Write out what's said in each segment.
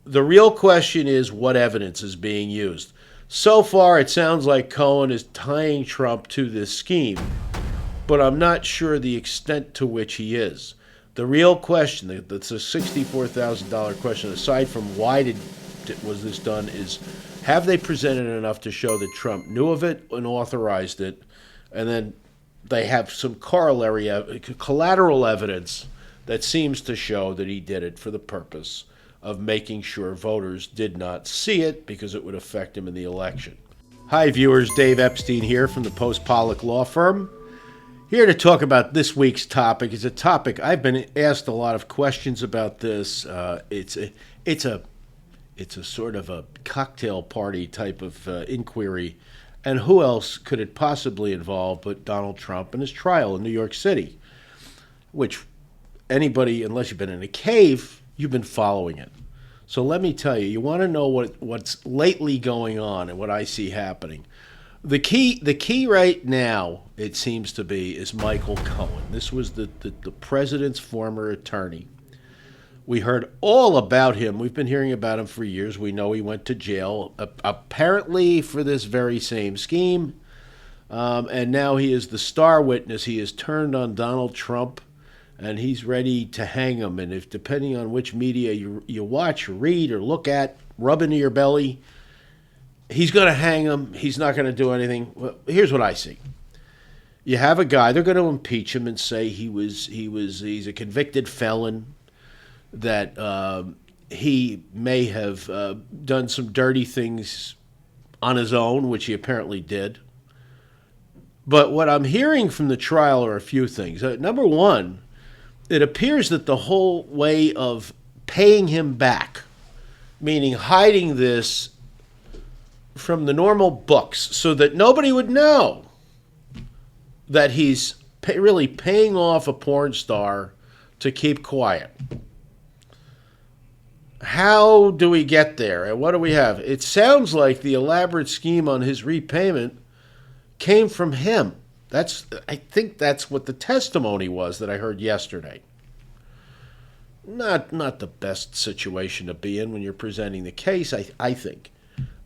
The real question is what evidence is being used. So far, it sounds like Cohen is tying Trump to this scheme, but I'm not sure the extent to which he is. The real question, that's a $64,000 question, aside from was this done, is have they presented enough to show that Trump knew of it and authorized it, and then they have some collateral evidence that seems to show that he did it for the purpose of making sure voters did not see it because it would affect him in the election. Hi, viewers. Dave Epstein here from the Post Pollock Law Firm. Here to talk about this week's topic. Is a topic I've been asked a lot of questions about. This it's a sort of a cocktail party type of inquiry, and who else could it possibly involve but Donald Trump and his trial in New York City, which anybody, unless you've been in a cave, you've been following it. So let me tell you, you want to know what's lately going on and what I see happening. The key right now, it seems to be, is Michael Cohen. This was the president's former attorney. We heard all about him. We've been hearing about him for years. We know he went to jail, apparently for this very same scheme. And now he is the star witness. He has turned on Donald Trump, and he's ready to hang him. And if, depending on which media you watch or read or look at, rub into your belly, he's going to hang him. He's not going to do anything. Well, here's what I see. You have a guy, they're going to impeach him and say he's a convicted felon, that he may have done some dirty things on his own, which he apparently did. But what I'm hearing from the trial are a few things. Number one, it appears that the whole way of paying him back, meaning hiding this from the normal books so that nobody would know that he's really paying off a porn star to keep quiet. How do we get there? And what do we have? It sounds like the elaborate scheme on his repayment came from him. I think that's what the testimony was that I heard yesterday. Not the best situation to be in when you're presenting the case, I think.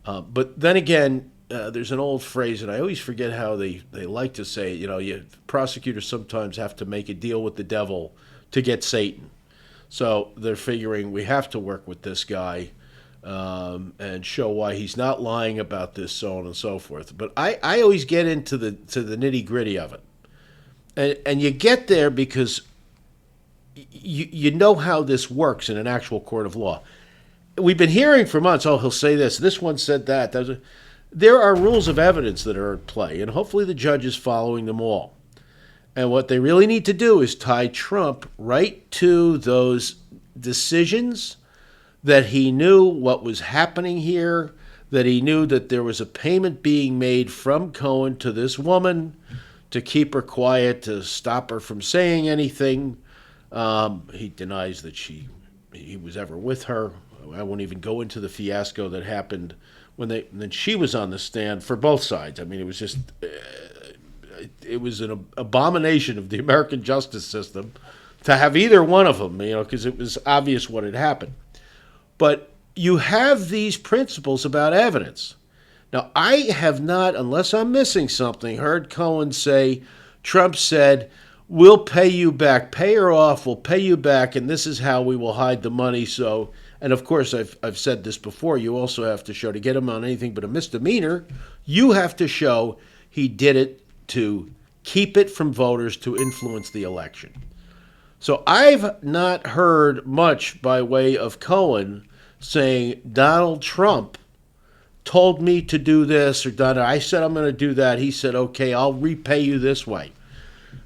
But then again, there's an old phrase, and I always forget how they like to say it. Prosecutors sometimes have to make a deal with the devil to get Satan. So they're figuring we have to work with this guy and show why he's not lying about this, so on and so forth. But I always get into the nitty gritty of it, and you get there because you know how this works in an actual court of law. We've been hearing for months, he'll say this one said that. There are rules of evidence that are at play, and hopefully the judge is following them all. And what they really need to do is tie Trump right to those decisions that he knew what was happening here, that he knew that there was a payment being made from Cohen to this woman to keep her quiet, to stop her from saying anything. He denies that he was ever with her. I won't even go into the fiasco that happened when she was on the stand for both sides. I mean, it was just... It was an abomination of the American justice system to have either one of them, because it was obvious what had happened. But you have these principles about evidence. Now, I have not, unless I'm missing something, heard Cohen say, Trump said, we'll pay you back, pay her off, we'll pay you back, and this is how we will hide the money. So, and of course, I've said this before, you also have to show, to get him on anything but a misdemeanor, you have to show he did it to keep it from voters to influence the election. So I've not heard much by way of Cohen saying Donald Trump told me to do this, or I said I'm going to do that. He said, okay, I'll repay you this way.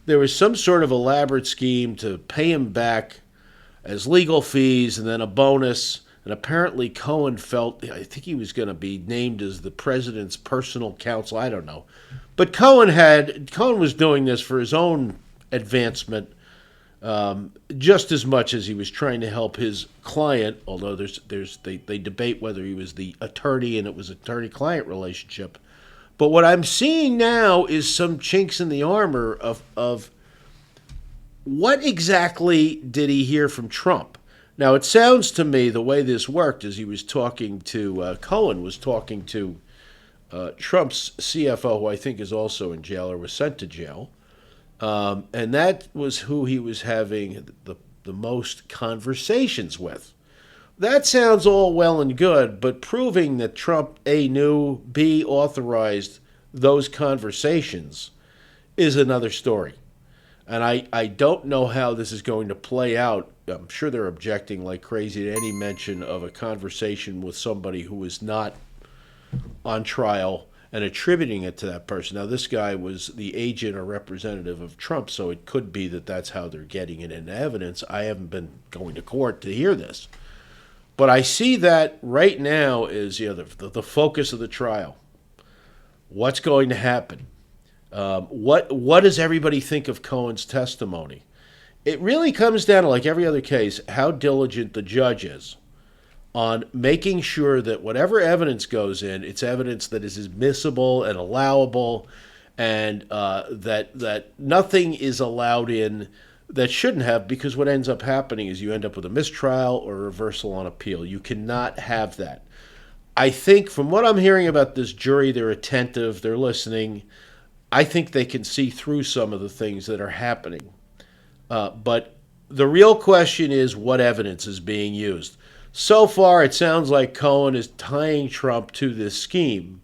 There was some sort of elaborate scheme to pay him back as legal fees and then a bonus. And apparently Cohen I think he was going to be named as the president's personal counsel. I don't know. But Cohen was doing this for his own advancement, just as much as he was trying to help his client. Although they debate whether he was the attorney and it was an attorney-client relationship. But what I'm seeing now is some chinks in the armor of what exactly did he hear from Trump? Now, it sounds to me the way this worked is he was talking to, Cohen was talking to Trump's CFO, who I think is also in jail or was sent to jail. And that was who he was having the most conversations with. That sounds all well and good, but proving that Trump, A, knew, B, authorized those conversations is another story. And I don't know how this is going to play out. I'm sure they're objecting like crazy to any mention of a conversation with somebody who is not on trial and attributing it to that person. Now, this guy was the agent or representative of Trump, so it could be that that's how they're getting it into evidence. I haven't been going to court to hear this. But I see that right now is the focus of the trial. What's going to happen? What does everybody think of Cohen's testimony? It really comes down to, like every other case, how diligent the judge is on making sure that whatever evidence goes in, it's evidence that is admissible and allowable, and that nothing is allowed in that shouldn't have, because what ends up happening is you end up with a mistrial or a reversal on appeal. You cannot have that. I think from what I'm hearing about this jury, they're attentive, they're listening. I think they can see through some of the things that are happening. But the real question is what evidence is being used. So far, it sounds like Cohen is tying Trump to this scheme,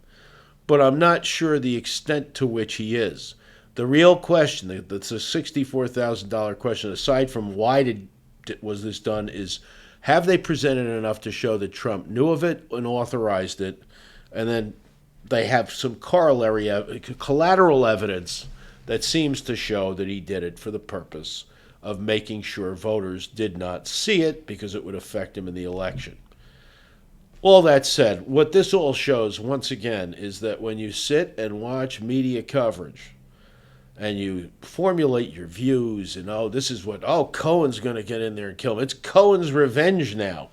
but I'm not sure the extent to which he is. The real question, that's a $64,000 question, aside from why was this done, is have they presented enough to show that Trump knew of it and authorized it, and then they have some collateral evidence that seems to show that he did it for the purpose of making sure voters did not see it because it would affect him in the election. All that said, what this all shows, once again, is that when you sit and watch media coverage and you formulate your views and, Cohen's going to get in there and kill him. It's Cohen's revenge now.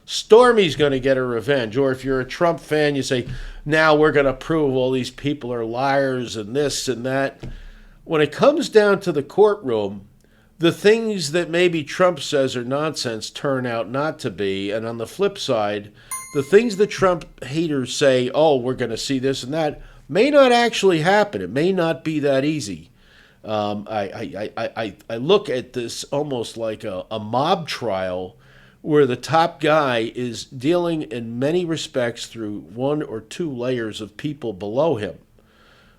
Stormy's going to get her revenge. Or if you're a Trump fan, you say, now we're going to prove all these people are liars and this and that. When it comes down to the courtroom, the things that maybe Trump says are nonsense turn out not to be. And on the flip side, the things that Trump haters say, we're going to see this and that, may not actually happen. It may not be that easy. I look at this almost like a mob trial where the top guy is dealing in many respects through one or two layers of people below him,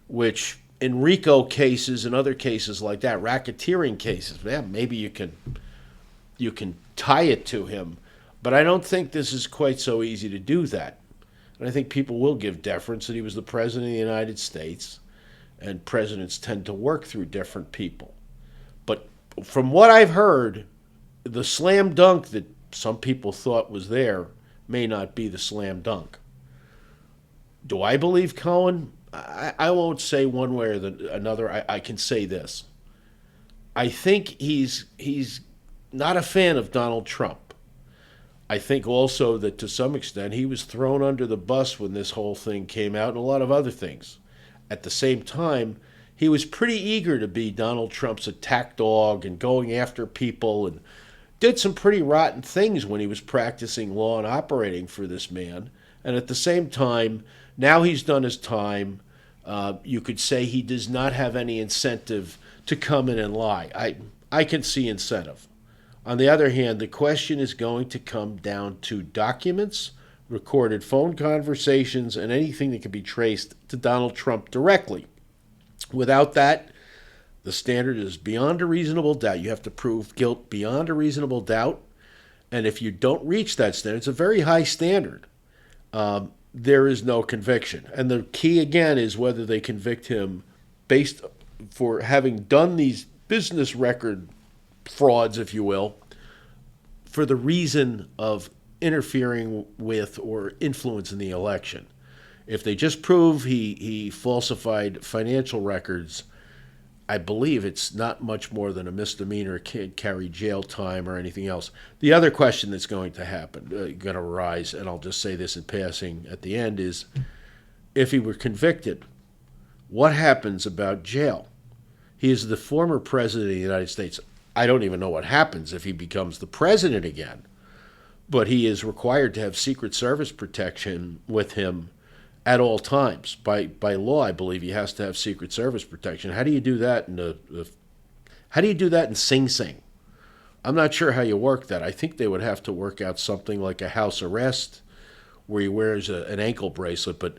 which in RICO cases and other cases like that, racketeering cases, maybe you can tie it to him. But I don't think this is quite so easy to do that. And I think people will give deference that he was the president of the United States, and presidents tend to work through different people. But from what I've heard, the slam dunk that some people thought was there may not be the slam dunk. Do I believe Cohen? I won't say one way or another. I can say this. I think he's not a fan of Donald Trump. I think also that to some extent he was thrown under the bus when this whole thing came out and a lot of other things. At the same time, he was pretty eager to be Donald Trump's attack dog and going after people, and did some pretty rotten things when he was practicing law and operating for this man. And at the same time, now he's done his time. You could say he does not have any incentive to come in and lie. I can see incentive. On the other hand, the question is going to come down to documents, recorded phone conversations, and anything that can be traced to Donald Trump directly. Without that, the standard is beyond a reasonable doubt. You have to prove guilt beyond a reasonable doubt. And if you don't reach that standard, it's a very high standard. There is no conviction. And the key, again, is whether they convict him based for having done these business record frauds, if you will, for the reason of interfering with or influencing the election. If they just prove he falsified financial records, I believe it's not much more than a misdemeanor, can't carry jail time or anything else. The other question that's going to happen, going to arise, and I'll just say this in passing at the end, is if he were convicted, what happens about jail? He is the former president of the United States. I don't even know what happens if he becomes the president again. but he is required to have Secret Service protection with him at all times. By law, I believe he has to have Secret Service protection. How do you do that how do you do that in Sing Sing? I'm not sure how you work that. I think they would have to work out something like a house arrest where he wears an ankle bracelet. But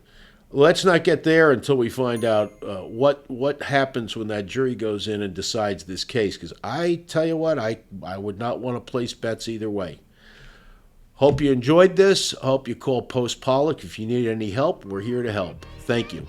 let's not get there until we find out what happens when that jury goes in and decides this case. Because I tell you what, I would not want to place bets either way. Hope you enjoyed this. Hope you call Post Pollock if you need any help. We're here to help. Thank you.